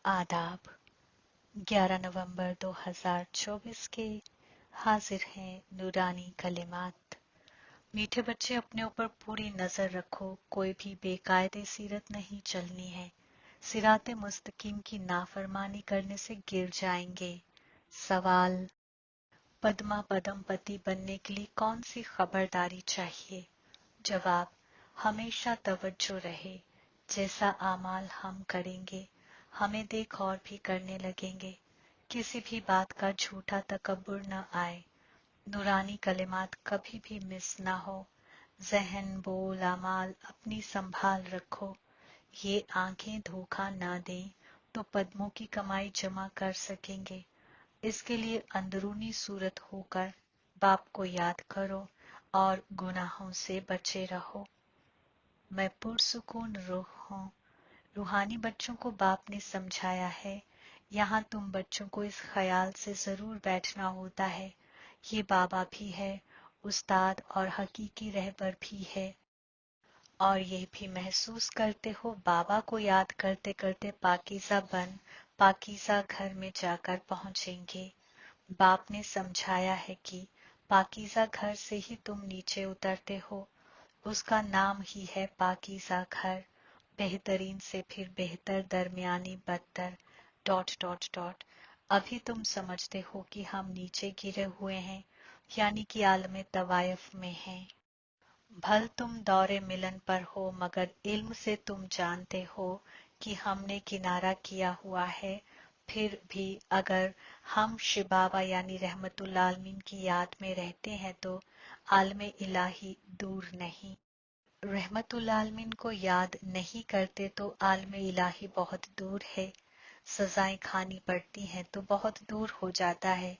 आदाब। 11 नवंबर 2024 के हाजिर हैं नूरानी कलिमात। मीठे बच्चे, अपने ऊपर पूरी नजर रखो, कोई भी बेकायदे सीरत नहीं चलनी है। सिराते मुस्तकीम की नाफरमानी करने से गिर जाएंगे। सवाल: पद्मा पदमपति बनने के लिए कौन सी खबरदारी चाहिए? जवाब: हमेशा तवज्जो रहे। जैसा आमाल हम करेंगे, हमें देख और भी करने लगेंगे। किसी भी बात का झूठा तकब्बुर न आए। नूरानी कलिमात कभी भी मिस ना हो। जहन, बोल, अमाल अपनी संभाल रखो। ये आंखें धोखा ना दें तो पद्मों की कमाई जमा कर सकेंगे। इसके लिए अंदरूनी सूरत होकर बाप को याद करो और गुनाहों से बचे रहो। मैं पुरसुकून रूह हूँ। रूहानी बच्चों को बाप ने समझाया है, यहाँ तुम बच्चों को इस ख्याल से जरूर बैठना होता है, ये बाबा भी है, उस्ताद और हकीकी रहबर भी है। और यह भी महसूस करते हो, बाबा को याद करते करते पाकीज़ा बन पाकीज़ा घर में जाकर पहुंचेंगे। बाप ने समझाया है कि पाकीज़ा घर से ही तुम नीचे उतरते हो। उसका नाम ही है पाकीज़ा घर। बेहतरीन से फिर बेहतर, दरमियानी बदतर, डॉट डॉट डॉट। अभी तुम समझते हो कि हम नीचे गिरे हुए हैं, यानी कि आलम तवायफ में हैं। भल तुम दौरे मिलन पर हो, मगर इल्म से तुम जानते हो कि हमने किनारा किया हुआ है। फिर भी अगर हम शिबाबा यानी रहमतुल आलमीन की याद में रहते हैं तो आलम इलाही दूर नहीं। रहमतुल आलमीन को याद नहीं करते तो आलम इलाही बहुत दूर है। सजाएं खानी पड़ती हैं तो बहुत दूर हो जाता है।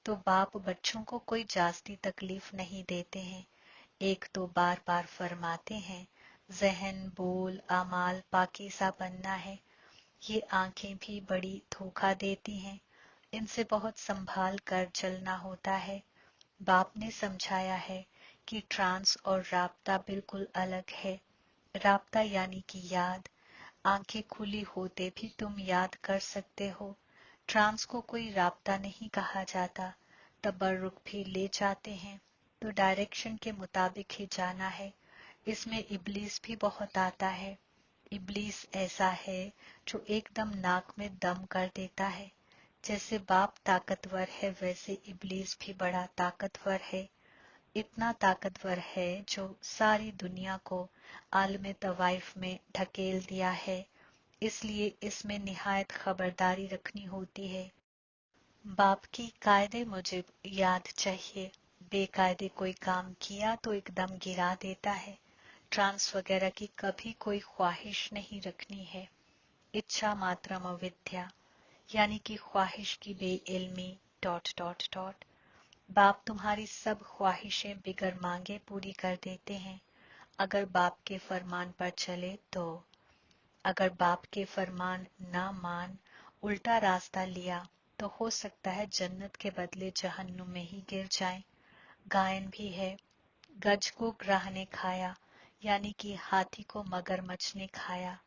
तो बाप बच्चों को कोई जास्ती तकलीफ नहीं देते हैं। एक तो बार बार फरमाते हैं, जहन, बोल, अमाल पाकीज़ा बनना है। ये आंखें भी बड़ी धोखा देती हैं, इनसे बहुत संभाल कर चलना होता है। बाप ने समझाया है कि ट्रांस और राब्ता बिल्कुल अलग है। राब्ता यानी कि याद, आंखें खुली होते भी तुम याद कर सकते हो। ट्रांस को कोई राब्ता नहीं कहा जाता। तबर्रुक भी ले जाते हैं तो डायरेक्शन के मुताबिक ही जाना है। इसमें इब्लीस भी बहुत आता है। इब्लीस ऐसा है जो एकदम नाक में दम कर देता है। जैसे बाप ताकतवर है, वैसे इब्लीस भी बड़ा ताकतवर है। इतना ताकतवर है जो सारी दुनिया को आलम तवाइफ में ढकेल दिया है। इसलिए इसमें निहायत खबरदारी रखनी होती है। बाप की कायदे मुजिब याद चाहिए। बेकायदे कोई काम किया तो एकदम गिरा देता है। ट्रांस वगैरह की कभी कोई ख्वाहिश नहीं रखनी है। इच्छा मात्रम अविद्या, यानी कि ख्वाहिश की बेइल्मी, डॉट डॉट डॉट। बाप तुम्हारी सब ख्वाहिशें बिगर मांगे पूरी कर देते हैं, अगर बाप के फरमान पर चले तो। अगर बाप के फरमान ना मान उल्टा रास्ता लिया तो हो सकता है जन्नत के बदले जहन्नुम में ही गिर जाए। गायन भी है, गज को ग्राह ने खाया, यानी कि हाथी को मगरमच्छ ने खाया।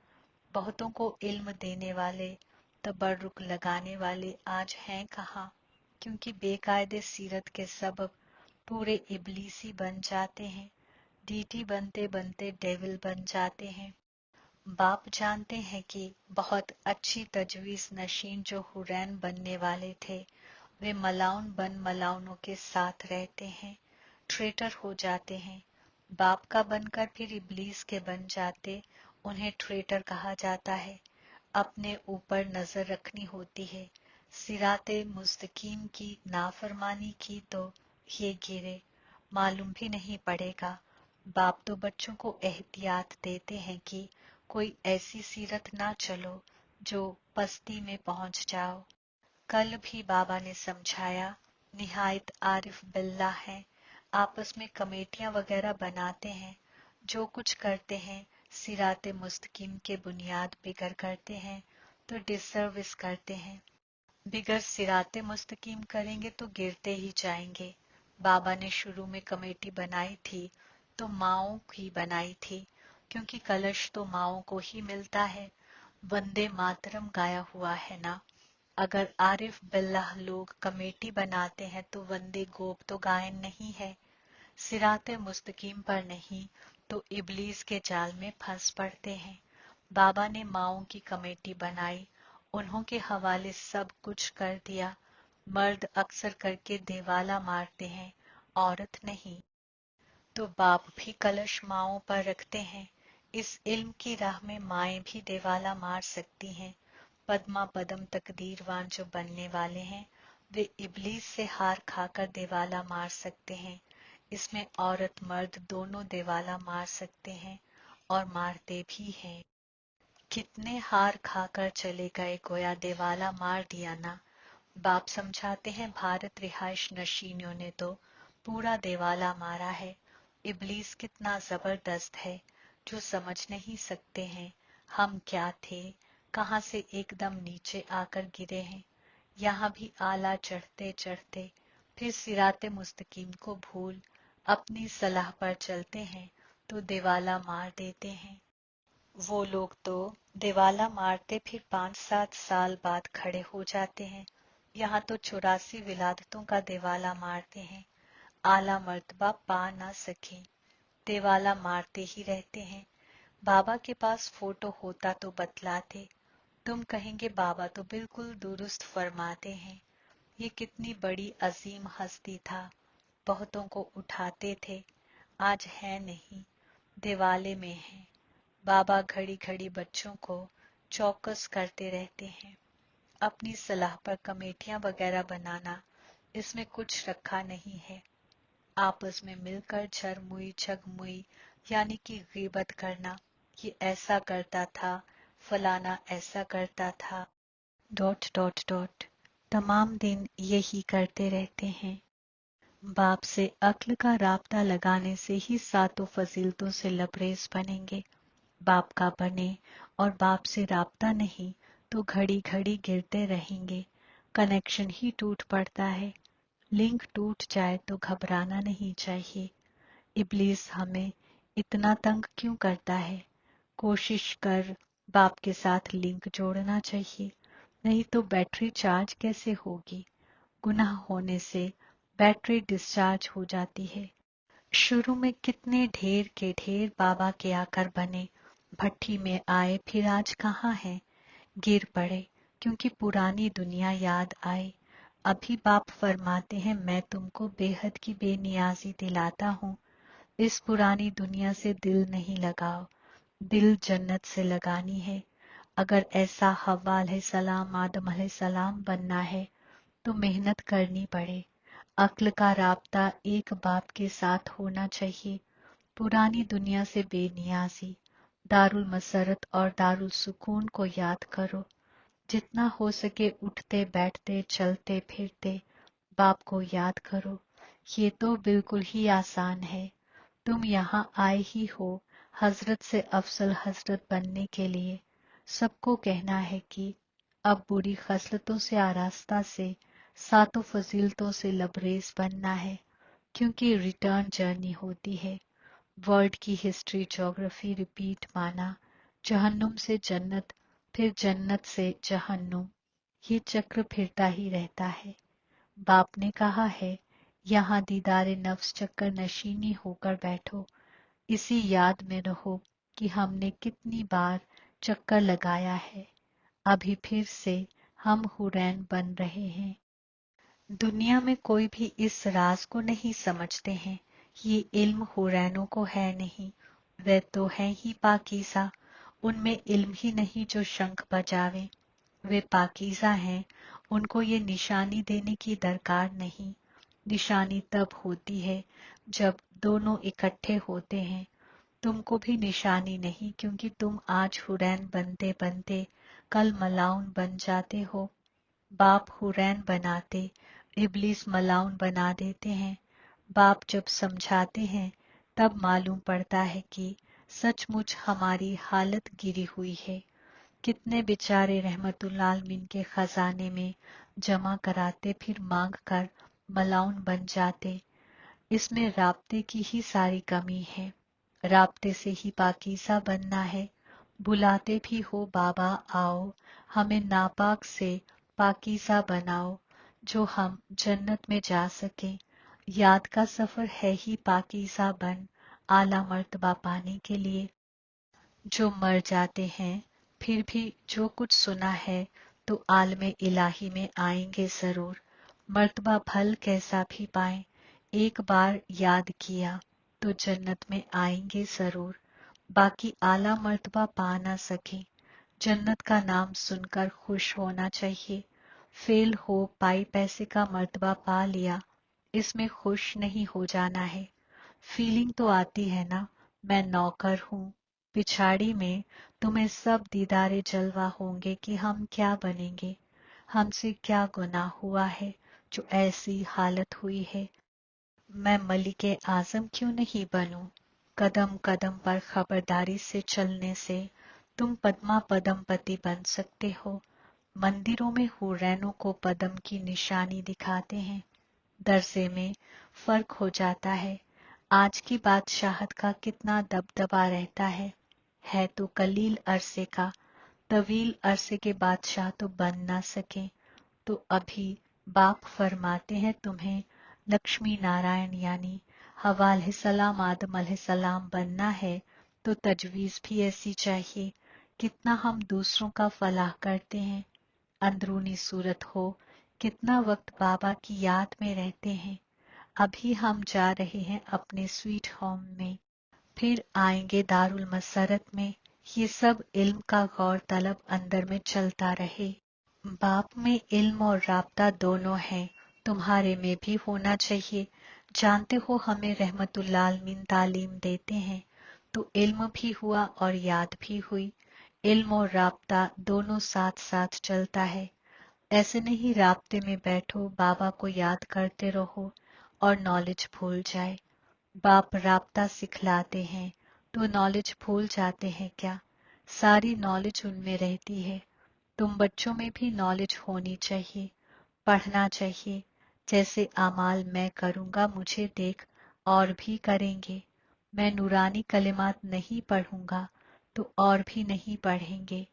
बहुतों को इल्म देने वाले, तबर्रुक लगाने वाले आज हैं कहाँ, क्योंकि बेकायदे सीरत के सबब पूरे इब्लीसी बन जाते हैं। डीटी बनते बनते डेविल बन जाते हैं। बाप जानते हैं कि बहुत अच्छी तजवीज नशीन जो हुरैन बनने वाले थे, वे मलाउन बन मलाउनों के साथ रहते हैं, ट्रेटर हो जाते हैं। बाप का बनकर फिर इब्लीस के बन जाते, उन्हें ट्रेटर कहा जाता है। अपने ऊपर नजर रखनी होती है। सिराते मुस्तकीम की नाफरमानी की तो ये गिरे, मालूम भी नहीं पड़ेगा। बाप तो बच्चों को एहतियात देते हैं कि कोई ऐसी सीरत ना चलो जो पस्ती में पहुंच जाओ। कल भी बाबा ने समझाया, निहायत आरिफ बिल्लाह हैं, आपस में कमेटियां वगैरह बनाते हैं, जो कुछ करते हैं सिराते मुस्तकीम के बुनियाद बिगर करते हैं तो डिसर्विस करते हैं। बिगर सिराते मुस्तकीम करेंगे तो गिरते ही जाएंगे। बाबा ने शुरू में कमेटी बनाई थी तो माओं की बनाई थी, क्योंकि कलश तो माओं को ही मिलता है। वंदे मातरम गाया हुआ है ना। अगर आरिफ बिल्लाह लोग कमेटी बनाते हैं तो वंदे गोप तो गायन नहीं है। सिराते मुस्तकीम पर नहीं तो इबलीस के जाल में फंस पड़ते हैं। बाबा ने माओं की कमेटी बनाई, उन्हों के हवाले सब कुछ कर दिया। मर्द अक्सर करके देवाला मारते हैं, औरत नहीं। तो बाप भी कलश माओं पर रखते हैं। इस इल्म की राह में माएं भी देवाला मार सकती हैं। पद्मा पदम तकदीरवान जो बनने वाले हैं, वे इबलीस से हार खाकर देवाला मार सकते हैं। इसमें औरत मर्द दोनों देवाला मार सकते हैं और मारते भी हैं। कितने हार खाकर चले गए, गोया देवाला मार दिया ना। बाप समझाते हैं भारत रिहाइश नशीनों ने तो पूरा देवाला मारा है। इबलीस कितना जबरदस्त है, जो समझ नहीं सकते हैं हम क्या थे, कहां से एकदम नीचे आकर गिरे हैं। यहाँ भी आला चढ़ते चढ़ते फिर सिराते मुस्तकीम को भूल अपनी सलाह पर चलते हैं तो देवाला मार देते हैं। वो लोग तो देवाला मारते फिर 5-7 साल बाद खड़े हो जाते हैं। यहाँ तो 84 विलादतों का देवाला मारते हैं, आला मर्तबा पा ना सके, देवाला मारते ही रहते हैं। बाबा के पास फोटो होता तो बतलाते, तुम कहेंगे बाबा तो बिल्कुल दुरुस्त फरमाते हैं। ये कितनी बड़ी अजीम हस्ती था, बहुतों को उठाते थे, आज है नहीं, दिवाले में है। बाबा घड़ी घड़ी बच्चों को चौकस करते रहते हैं। अपनी सलाह पर कमेटियां वगैरह बनाना, इसमें कुछ रखा नहीं है। आपस में मिलकर झरमुई झगमुई यानी कि गीबत करना, ये ऐसा करता था, फलाना ऐसा करता था, डॉट डॉट डॉट, तमाम दिन यही करते रहते हैं। बाप से अक्ल का राब्ता लगाने से ही सातों फजीलतों से लबरेज बनेंगे। बाप का बने और बाप से राब्ता नहीं तो घड़ी घड़ी गिरते रहेंगे, कनेक्शन ही टूट पड़ता है। लिंक टूट जाए तो घबराना नहीं चाहिए। इब्लीस हमें इतना तंग क्यों करता है? कोशिश कर बाप के साथ लिंक जोड़ना चाहिए, नहीं तो बैटरी चार्ज कैसे होगी? गुनाह होने से बैटरी डिस्चार्ज हो जाती है। शुरू में कितने ढेर के ढेर बाबा के आकर बने, भट्ठी में आए फिर आज कहाँ हैं? गिर पड़े क्योंकि पुरानी दुनिया याद आई। अभी बाप फरमाते हैं मैं तुमको बेहद की बेनियाजी दिलाता हूँ। इस पुरानी दुनिया से दिल नहीं लगाओ, दिल जन्नत से लगानी है। अगर ऐसा हव्वा अलैहिस्सलाम आदम अलैहिस्सलाम बनना है तो मेहनत करनी पड़े। अक्ल का राब्ता एक बाप के साथ होना चाहिए। पुरानी दुनिया से बेनियाजी, दारुल मसरत और दारुल सुकून को याद करो। जितना हो सके उठते बैठते चलते फिरते बाप को याद करो। ये तो बिल्कुल ही आसान है। तुम यहाँ आए ही हो हजरत से अफजल हजरत बनने के लिए। सबको कहना है कि अब बुरी खसलतों से आरास्ता से सातों फजीलतों से लबरेज बनना है, क्योंकि रिटर्न जर्नी होती है। वर्ल्ड की हिस्ट्री ज्योग्राफी रिपीट माना, जहन्नुम से जन्नत फिर जन्नत से जहन्नुम, ये चक्र फिरता ही रहता है। बाप ने कहा है यहाँ दीदारे नफ्स चक्कर नशीनी होकर बैठो, इसी याद में रहो कि हमने कितनी बार चक्कर लगाया है। अभी फिर से हम हुरैन बन रहे हैं। दुनिया में कोई भी इस राज को नहीं समझते हैं। ये इल्म हुरैनों को है नहीं, वे तो हैं ही पाकीज़ा। उनमें इल्म ही नहीं जो शंख बजावे। वे पाकीज़ा हैं, उनको ये निशानी देने की दरकार नहीं। निशानी तब होती है जब दोनों इकट्ठे होते हैं। तुमको भी निशानी नहीं, क्योंकि तुम आज हुरैन बनते बनते कल मलाउन बन जाते हो। बाप हुरैन बनाते, इब्लीस मलाउन बना देते हैं। बाप जब समझाते हैं तब मालूम पड़ता है कि सचमुच हमारी हालत गिरी हुई है। कितने बेचारे रहमतुल्लाह आलमीन के खजाने में जमा कराते फिर मांग कर मलाउन बन जाते। इसमें राब्ते की ही सारी कमी है। राब्ते से ही पाकीज़ा बनना है। बुलाते भी हो बाबा आओ, हमें नापाक से पाकीज़ा बनाओ, जो हम जन्नत में जा सके। याद का सफर है ही पाकीज़ा बन, आला मर्तबा पाने के लिए। जो मर जाते हैं फिर भी जो कुछ सुना है तो आलमे इलाही में आएंगे जरूर। मर्तबा भल कैसा भी पाए, एक बार याद किया तो जन्नत में आएंगे जरूर। बाकी आला मर्तबा पा ना सके, जन्नत का नाम सुनकर खुश होना चाहिए। फेल हो पाई पैसे का मर्तबा पा लिया, इसमें खुश नहीं हो जाना है। फीलिंग तो आती है ना, मैं नौकर हूँ। पिछाड़ी में तुम्हें सब दीदारे जलवा होंगे कि हम क्या बनेंगे, हमसे क्या गुनाह हुआ है जो ऐसी हालत हुई है। मैं मलिके आजम क्यों नहीं बनूं। कदम कदम पर खबरदारी से चलने से तुम पद्मा पदम पति बन सकते हो। मंदिरों में हुरैनों को पदम की निशानी दिखाते हैं, दर्जे में फर्क हो जाता है। आज की बादशाहत का कितना दबदबा रहता है तो कलील अरसे का, तवील अरसे के बादशाह तो बन ना सके। तो अभी बाप फरमाते हैं तुम्हें लक्ष्मी नारायण यानी हवा अलैहिस्सलाम आदम अलैहिस्सलाम बनना है तो तजवीज भी ऐसी चाहिए। कितना हम दूसरों का फलाह करते हैं, अंदरूनी सूरत हो, कितना वक्त बाबा की याद में रहते हैं। अभी हम जा रहे हैं अपने स्वीट होम में, फिर आएंगे दारुल मसरत में। ये सब इल्म का गौर तलब अंदर में चलता रहे। बाप में इल्म और राब्ता दोनों हैं, तुम्हारे में भी होना चाहिए। जानते हो हमें रहमतुल्लाह आलमीन तालीम देते हैं, तो इल्म भी हुआ और याद भी हुई। इल्म और राब्ता दोनों साथ साथ चलता है। ऐसे नहीं राब्ते में बैठो बाबा को याद करते रहो और नॉलेज भूल जाए। बाप राब्ता सिखलाते हैं तो नॉलेज भूल जाते हैं क्या? सारी नॉलेज उनमें रहती है। तुम बच्चों में भी नॉलेज होनी चाहिए, पढ़ना चाहिए। जैसे अमाल मैं करूंगा मुझे देख और भी करेंगे। मैं नूरानी कलिमात नहीं पढ़ूंगा तो और भी नहीं पढ़ेंगे।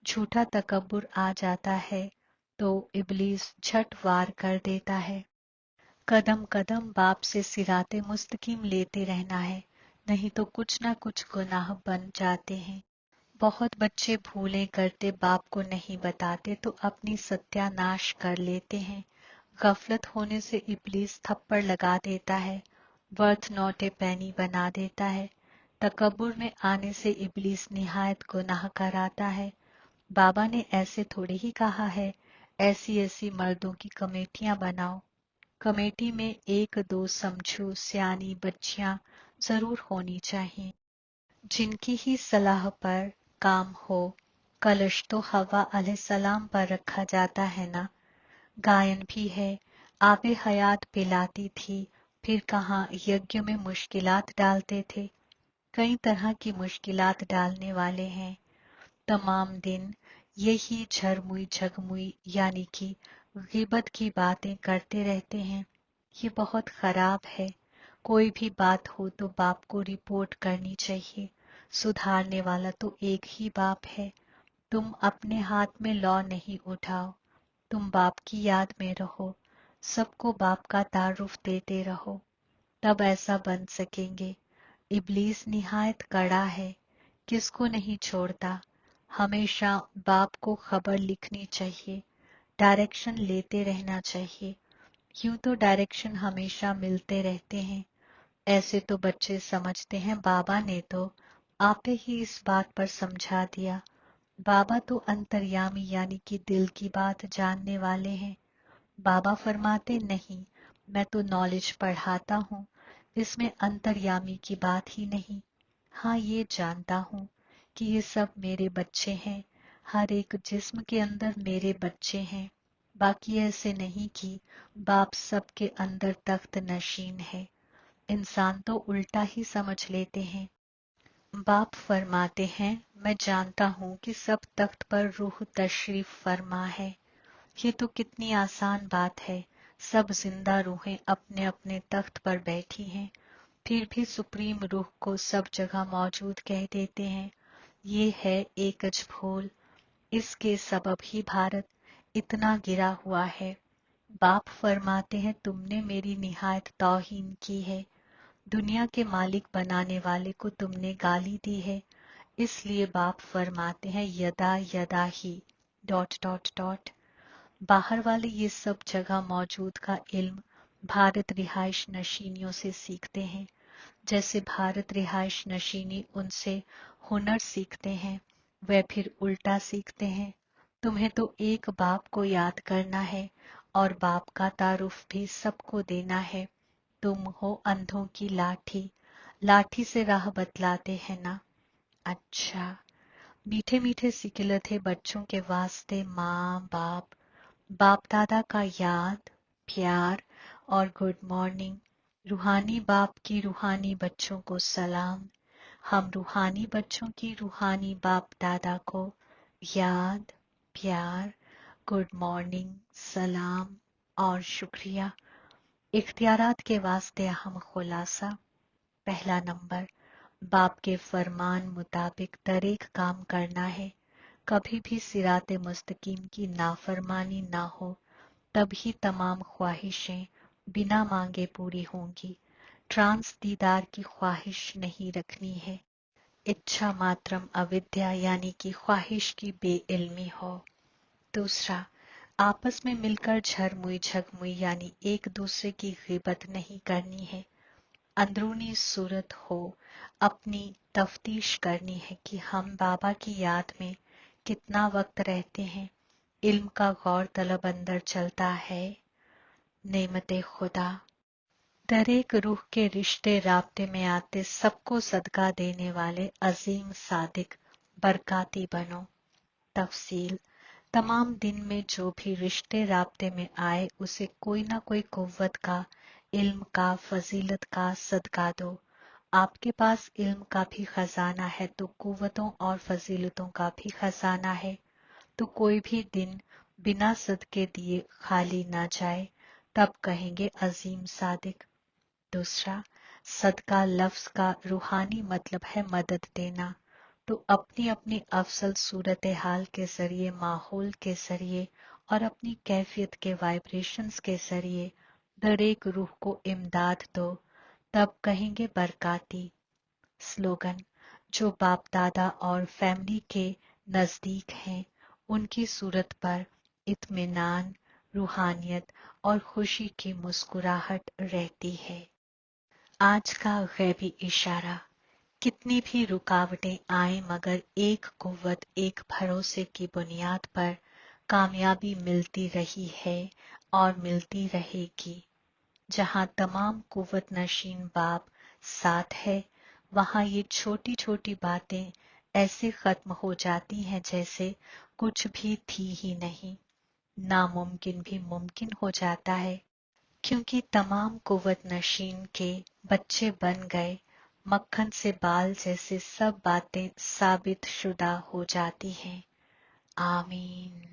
झूठा तकब्बुर आ जाता है तो इब्लीस झट वार कर देता है। कदम कदम बाप से सिराते मुस्तकीम लेते रहना है, नहीं तो कुछ ना कुछ गुनाह बन जाते हैं। बहुत बच्चे भूलें करते बाप को नहीं बताते तो अपनी सत्यानाश कर लेते हैं। गफलत होने से इब्लीस थप्पड़ लगा देता है, वर्थ नॉट ए पैनी बना देता है। तकब्बुर में आने से इब्लीस निहायत गुनाह कराता है। बाबा ने ऐसे थोड़े ही कहा है ऐसी ऐसी मर्दों की कमेटियां बनाओ। कमेटी में एक दो समझू सियानी बच्चियां जरूर होनी चाहिए, जिनकी ही सलाह पर काम हो। कलश तो हवा अलैहिस्सलाम पर रखा जाता है ना। गायन भी है, आबे हयात पिलाती थी, फिर कहाँ यज्ञ में मुश्किलात डालते थे। कई तरह की मुश्किलात डालने वाले हैं। तमाम दिन यही झरमुई झगमुई यानी कि गिबत की बातें करते रहते हैं। ये बहुत खराब है। कोई भी बात हो तो बाप को रिपोर्ट करनी चाहिए। सुधारने वाला तो एक ही बाप है। तुम अपने हाथ में लौ नहीं उठाओ, तुम बाप की याद में रहो, सबको बाप का तारुफ देते रहो, तब ऐसा बन सकेंगे। इब्लीस निहायत कड़ा है, किसको नहीं छोड़ता। हमेशा बाप को खबर लिखनी चाहिए, डायरेक्शन लेते रहना चाहिए। यूं तो डायरेक्शन हमेशा मिलते रहते हैं। ऐसे तो बच्चे समझते हैं बाबा ने तो आपे ही इस बात पर समझा दिया। बाबा तो अंतर्यामी यानी कि दिल की बात जानने वाले हैं। बाबा फरमाते नहीं, मैं तो नॉलेज पढ़ाता हूँ, इसमें अंतर्यामी की बात ही नहीं। हाँ ये जानता हूँ कि ये सब मेरे बच्चे हैं, हर एक जिस्म के अंदर मेरे बच्चे हैं। बाकी ऐसे नहीं कि बाप सबके अंदर तख्त नशीन है। इंसान तो उल्टा ही समझ लेते हैं। बाप फरमाते हैं मैं जानता हूँ कि सब तख्त पर रूह तशरीफ फरमा है। ये तो कितनी आसान बात है। सब जिंदा रूहें अपने अपने तख्त पर बैठी हैं, फिर भी सुप्रीम रूह को सब जगह मौजूद कह देते हैं। ये है एकच भूल, इसके सबब ही भारत इतना गिरा हुआ है। बाप फरमाते हैं तुमने मेरी निहायत तौहीन की है, दुनिया के मालिक बनाने वाले को तुमने गाली दी है। इसलिए बाप फरमाते हैं यदा यदा ही डॉट डॉट डॉट। बाहर वाले ये सब जगह मौजूद का इल्म भारत रिहाइश नशीनियों से सीखते हैं, जैसे भारत रिहाइश नशीनी उनसे हुनर सीखते हैं, वे फिर उल्टा सीखते हैं। तुम्हें तो एक बाप को याद करना है और बाप का तारुफ भी सबको देना है। तुम हो अंधों की लाठी, लाठी से राह बतलाते हैं ना। अच्छा, मीठे मीठे सिकिल थे बच्चों के वास्ते माँ बाप, बाप दादा का याद, प्यार और गुड मॉर्निंग। रूहानी बाप की रूहानी बच्चों को सलाम। हम रूहानी बच्चों की रूहानी बाप दादा को याद, प्यार, गुड मॉर्निंग, सलाम और शुक्रिया। इख्तियारात के वास्ते अहम खुलासा। पहला नंबर, बाप के फरमान मुताबिक दरेक काम करना है। कभी भी सिराते मुस्तकीम की नाफरमानी ना हो, तभी तमाम ख्वाहिशें बिना मांगे पूरी होंगी। ट्रांस दीदार की ख्वाहिश नहीं रखनी है। इच्छा मात्रम अविद्या यानी कि ख्वाहिश की बेइल्मी हो। दूसरा, आपस में मिलकर झरमुई झगमुई यानी एक दूसरे की गिबत नहीं करनी है। अंदरूनी सूरत हो, अपनी तफ्तीश करनी है कि हम बाबा की याद में कितना वक्त रहते हैं। इल्म का गौर तलब अंदर चलता है। नेमते खुदा, दरेक रूह के रिश्ते राब्ते में आते सबको सदका देने वाले अजीम सादिक बरकाती बनो। तफसील, तमाम दिन में जो भी रिश्ते राब्ते में आए उसे कोई ना कोई कुव्वत का, इल्म का, फजीलत का सदका दो। आपके पास इल्म का भी खजाना है तो कुव्वतों और फजीलतों का भी खजाना है, तो कोई भी दिन बिना सदके दिए खाली ना जाए, तब कहेंगे अजीम सादिक। दूसरा, सदका लफ्ज का रूहानी मतलब है मदद देना, तो अपनी अपनी अफसल सूरत हाल के जरिए, माहौल के जरिए और अपनी कैफियत के वाइब्रेशंस के जरिए दर एक रूह को इमदाद दो, तब कहेंगे बरकाती। स्लोगन, जो बाप दादा और फैमिली के नजदीक हैं उनकी सूरत पर इत्मीनान, रूहानियत और खुशी की मुस्कुराहट रहती है। आज का गैबी इशारा, कितनी भी रुकावटें आए मगर एक कुव्वत, एक भरोसे की बुनियाद पर कामयाबी मिलती रही है और मिलती रहेगी। जहां तमाम कुव्वत नशीन बाप साथ है, वहां ये छोटी छोटी बातें ऐसे खत्म हो जाती हैं जैसे कुछ भी थी ही नहीं। नामुमकिन भी मुमकिन हो जाता है, क्योंकि तमाम कुव्वत नशीन के बच्चे बन गए। मक्खन से बाल जैसे सब बातें साबित शुदा हो जाती हैं। आमीन।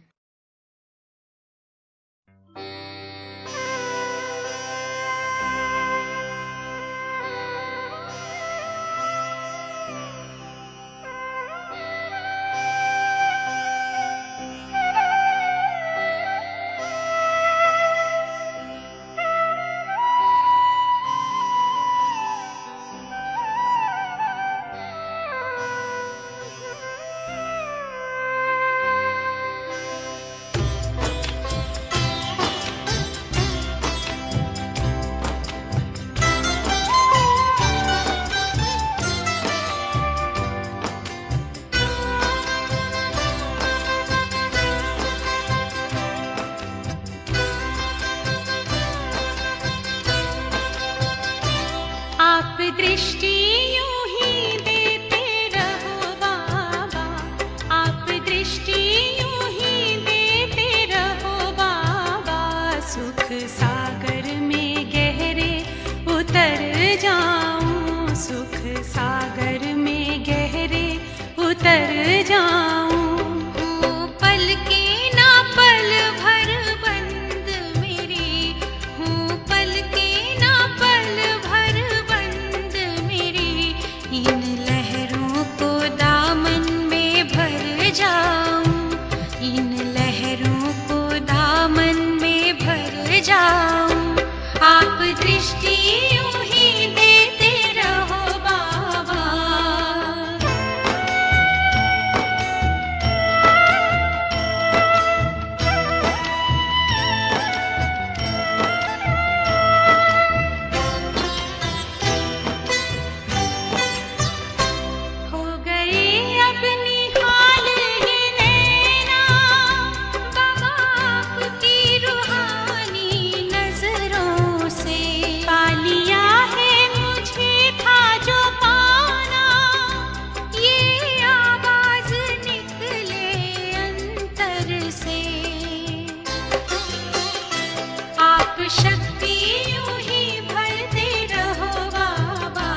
शक्ति यूं ही भरते रहो बाबा,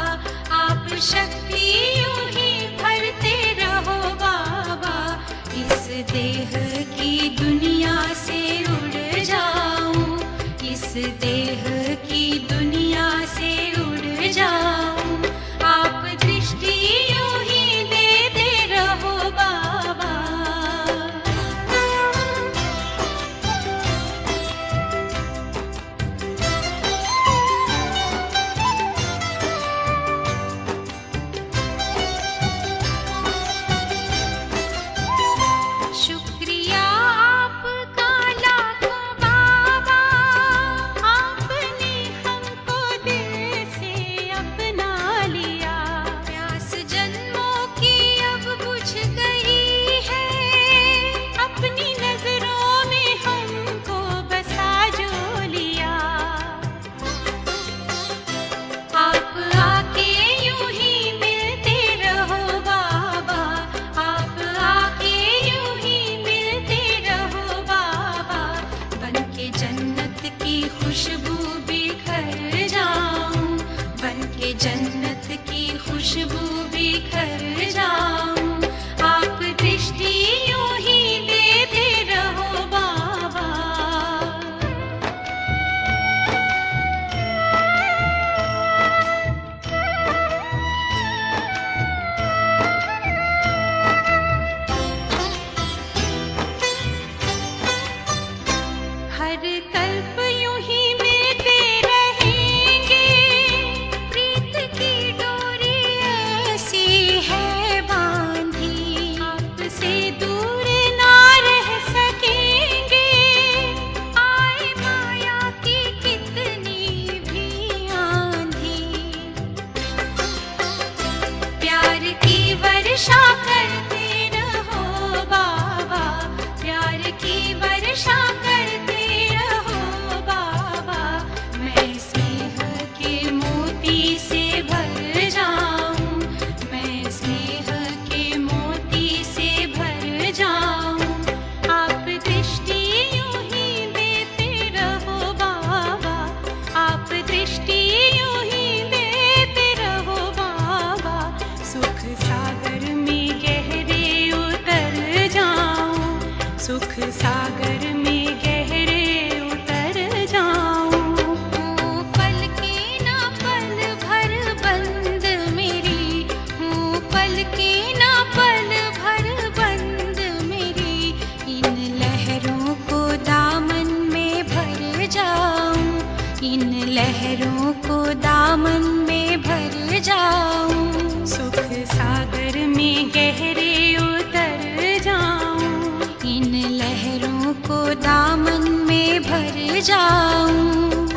आप शक्ति यूं ही भरते रहो बाबा। इस देह की दुनिया से उड़ जाऊं, इस देह की दुनिया से उड़ जाऊं, आप दृष्टि यूं ही देते रहो बाबा। शुक्रिया आपका लाखों बाबा, आपने हमको दिल से अपना लिया। प्यास जन्मों की अब बुझ गई है, अपनी नजरों में हमको बसा जो लिया। आप आके यूं ही मिलते रहो बाबा, आप आके यूं ही मिलते रहो बाबा। बनके जन्नत की खुशबू बिखर जाऊं, बनके जन्नत की खुशबू बिखर जाऊं, आप दृष्टि यूं ही देते रहो बाबा। हर कल्प यूं ही मिलते रहेंगे, प्रीत की डोरी ऐसी है बांधी, आपसे दूर ना रह सकेंगे। आए माया की कितनी भी आंधी, प्यार की वर्षा करते रहो बाबा, प्यार की वर्षा करते रहो बाबा। मैं स्नेह के मोती से भर जाऊं, मैं स्नेह के मोती से भर जाऊं, आप दृष्टि यूं ही देते रहो बाबा, आप दृष्टि यूं ही देते रहो बाबा। सुख सागर में गहरे उतर जाऊं, सुख सागर में गहरे उतर जाऊं। हूँ पल की ना पल भर बंद मेरी, हूँ पल की ना पल भर बंद मेरी। इन लहरों को दामन में भर जाऊं, इन लहरों को दामन में भर जाऊं। सुख सागर में गहरे उतर जाऊं, इन लहरों को दामन में भर जाऊं।